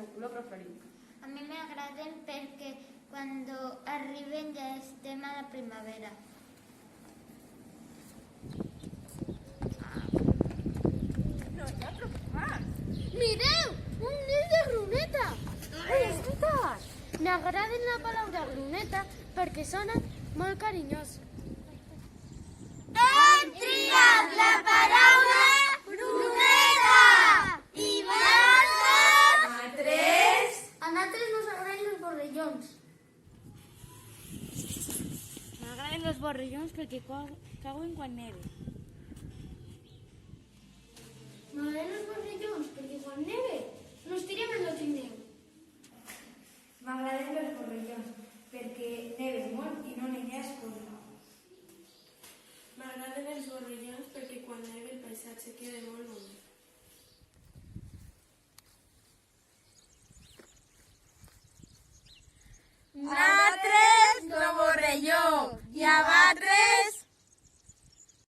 meu color preferit. A mi m'agraden perquè quan arriben ja estem a la primavera. No hi ha preocupat. Mireu! Un niu de gruneta! És veritat! M'agraden la paraula gruneta perquè sona molt carinyós. Hem triat la paraula gruneta! I vosaltres? A nosaltres nos agraden els borrellons. M'agraden els borrellons perquè cauen quan neve. M'agraden els borrellons perquè quan neve nos tirem en el trineu. M'agraden els borrellons perquè neve molt i no n'hi ha escola. M'agraden els borrellons perquè quan neve el paisatge queda molt bonic. Nosaltres, lo borrelló, i a vosaltres,